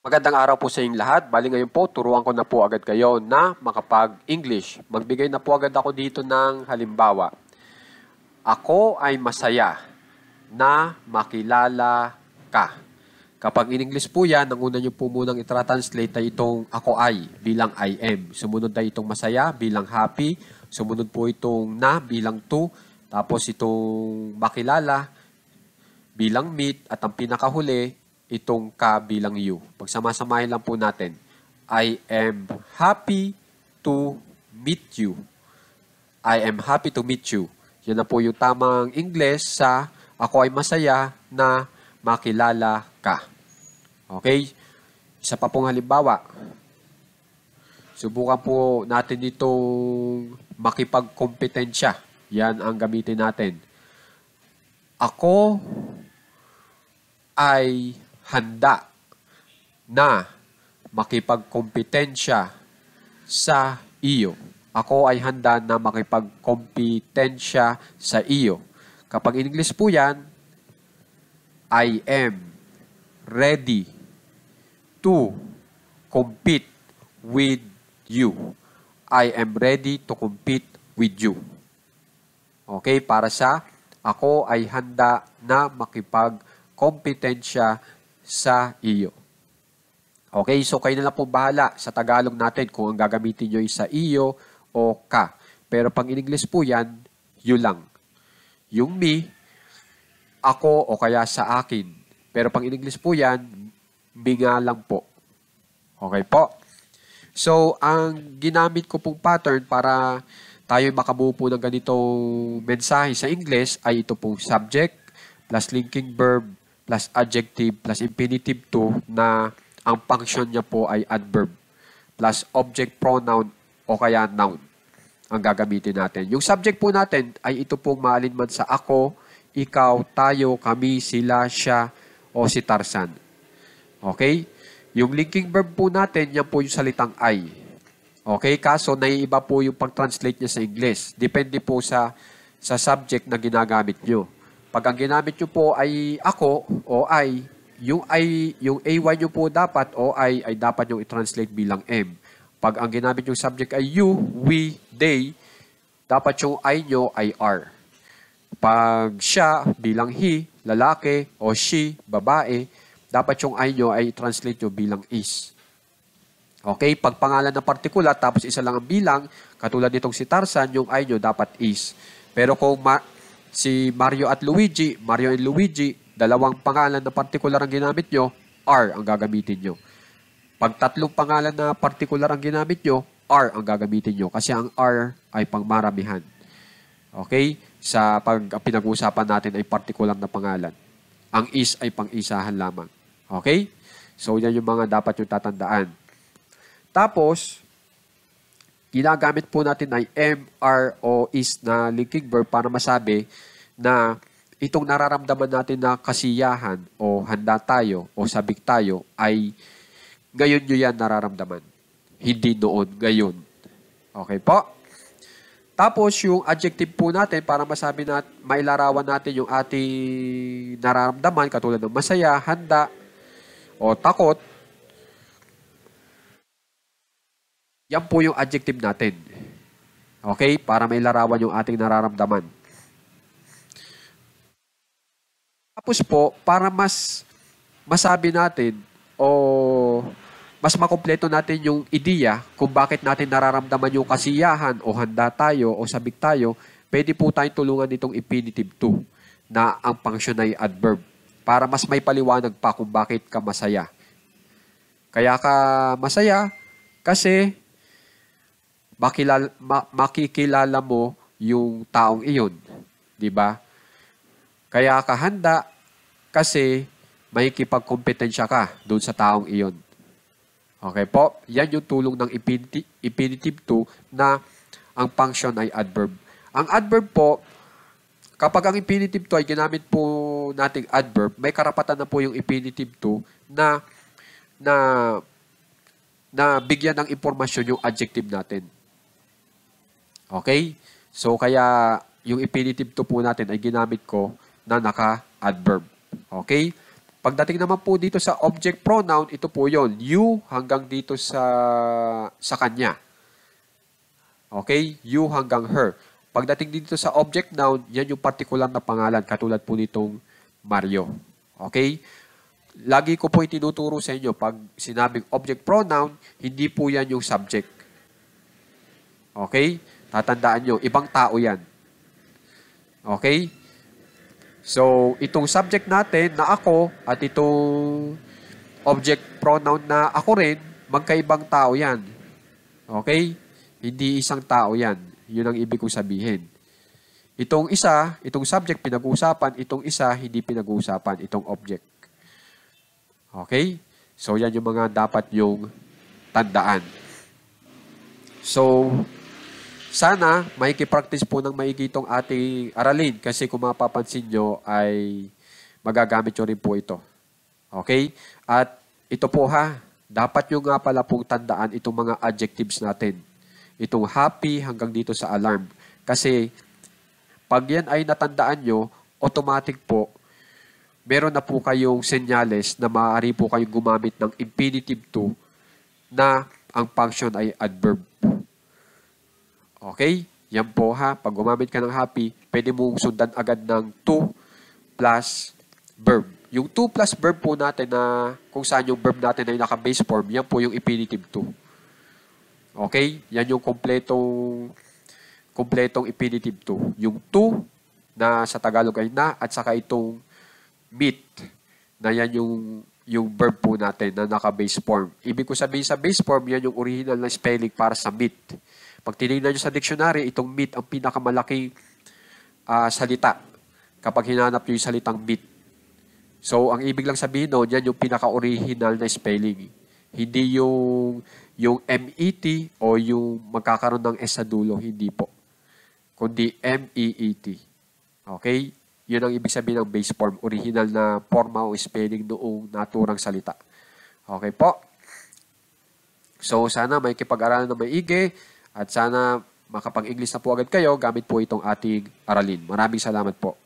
Magandang araw po sa inyong lahat. Bali ngayon po, turuan ko na po agad kayo na makapag-English. Magbigay na po agad ako dito ng halimbawa. Ako ay masaya na makilala ka. Kapag in English po yan, ang una nyo po munang itra-translate ay itong ako ay bilang I am. Sumunod na itong masaya bilang happy. Sumunod po itong na bilang to. Tapos itong makilala bilang meet. At ang pinakahuli, itong ka bilang you. Pagsamasamahin lang po natin, I am happy to meet you. I am happy to meet you. Yan na po yung tamang English sa ako ay masaya na makilala ka. Okay? Isa pa pong halimbawa. Subukan po natin itong makipagkompetensya. Yan ang gamitin natin. Ako ay handa na makipagkompetensya sa iyo. Ako ay handa na makipagkompetensya sa iyo. Kapag in English po yan, I am ready to compete with you. I am ready to compete with you. Okay, para sa ako ay handa na makipagkompetensya sa iyo. Okay, so kayo na lang po bahala sa Tagalog natin kung ang gagamitin nyo ay sa iyo o ka. Pero pag in English po yan, you lang. Yung me, ako o kaya sa akin. Pero pag in English po yan, me nga lang po. Okay po? So, ang ginamit ko pong pattern para tayo makabuo po ng ganitong mensahe sa English ay ito pong subject plus linking verb plus adjective plus infinitive to na ang function niya po ay adverb plus object pronoun o kaya noun ang gagamitin natin. Yung subject po natin ay ito pong maalinman sa ako, ikaw, tayo, kami, sila, siya, o si Tarzan. Okay? Yung linking verb po natin, yan po yung salitang I. Okay? Kaso, naiiba po yung pag-translate niya sa English. Depende po sa subject na ginagamit nyo. Pag ang ginamit nyo po ay ako o I, yung AY nyo po dapat o I ay dapat yung i-translate bilang M. Pag ang ginamit yung subject ay you, we, they, dapat yung I nyo ay R. Pag siya bilang he, lalaki, o she, babae, dapat yung I nyo ay translate nyo bilang is. Okay? Pag pangalan na partikular, tapos isa lang ang bilang, katulad nitong si Tarzan, yung I nyo dapat is. Pero kung si Mario at Luigi, Mario and Luigi, dalawang pangalan na partikular ang ginamit nyo, R ang gagamitin nyo. Pag tatlong pangalan na partikular ang ginamit nyo, R ang gagamitin nyo. Kasi ang R ay pangmaramihan. Okay? Sa pinag-uusapan natin ay partikular na pangalan. Ang is ay pang-isahan lamang. Okay? So, yan yung mga dapat yung tatandaan. Tapos, ginagamit po natin ay am, are, o is na linking verb para masabi na itong nararamdaman natin na kasiyahan o handa tayo o sabik tayo ay ngayon nyo yan nararamdaman. Hindi noon, ngayon. Okay po? Tapos yung adjective po natin para masabi na mailarawan natin yung ating nararamdaman katulad ng masaya, handa, o takot. Yan po yung adjective natin. Okay? Para mailarawan yung ating nararamdaman. Tapos po, para mas masabi natin o mas makumpleto natin yung ideya kung bakit natin nararamdaman yung kasiyahan o handa tayo o sabik tayo, pwede po tayong tulungan nitong infinitive to na ang function ay adverb para mas may paliwanag pa kung bakit ka masaya. Kaya ka masaya kasi makikilala mo yung taong iyon. Diba? Kaya ka handa kasi may kipagkompetensya ka doon sa taong iyon. Okay po? Yan yung tulong ng infinitive to na ang function ay adverb. Ang adverb po, kapag ang infinitive to ay ginamit po nating adverb, may karapatan na po yung infinitive to na bigyan ng impormasyon yung adjective natin. Okay? So, kaya yung infinitive to po natin ay ginamit ko na naka-adverb. Okay? Pagdating naman po dito sa object pronoun, ito po yon, you hanggang dito sa kanya. Okay? You hanggang her. Pagdating dito sa object noun, yan yung particular na pangalan, katulad po nitong Mario. Okay? Lagi ko po itinuturo sa inyo, pag sinabing object pronoun, hindi po yan yung subject. Okay? Tatandaan nyo, ibang tao yan. Okay? So, itong subject natin na ako at itong object pronoun na ako rin, magkaibang tao yan. Okay? Hindi isang tao yan. Yun ang ibig kong sabihin. Itong isa, itong subject pinag-uusapan, itong isa hindi pinag-uusapan, itong object. Okay? So, yan yung mga dapat yung tandaan. So, sana maiki-practice po ng maigi itong ating aralin kasi kung mapapansin nyo ay magagamit nyo rin po ito. Okay? At ito po ha, dapat nyo nga pala pong tandaan itong mga adjectives natin. Itong happy hanggang dito sa alarm. Kasi pag yan ay natandaan nyo, automatic po, meron na po kayong senyales na maaari po kayong gumamit ng infinitive to na ang function ay adverb. Okay? Yan po ha. Pag gumamit ka ng happy, pwede mong sundan agad ng to plus verb. Yung to plus verb po natin na kung saan yung verb natin ay naka-base form, yan po yung infinitive to. Okay? Yan yung kompletong infinitive to. Yung to na sa Tagalog ay na at saka itong meet na yan yung verb po natin na naka-base form. Ibig ko sabihin sa base form, yan yung original na spelling para sa meet. Pag tinignan nyo sa dictionary, itong meet ang pinakamalaking salita kapag hinanap nyo yung salitang meet. So, ang ibig lang sabihin doon, yan yung pinaka-original na spelling. Hindi yung MET o yung magkakaroon ng S sa dulo. Hindi po. Kundi MEET. Okay? Yun ang ibig sabihin ng base form. Original na forma o spelling noong naturang salita. Okay po? So, sana may kipag-aralan na maigi. At sana makapag-English na po agad kayo gamit po itong ating aralin. Maraming salamat po.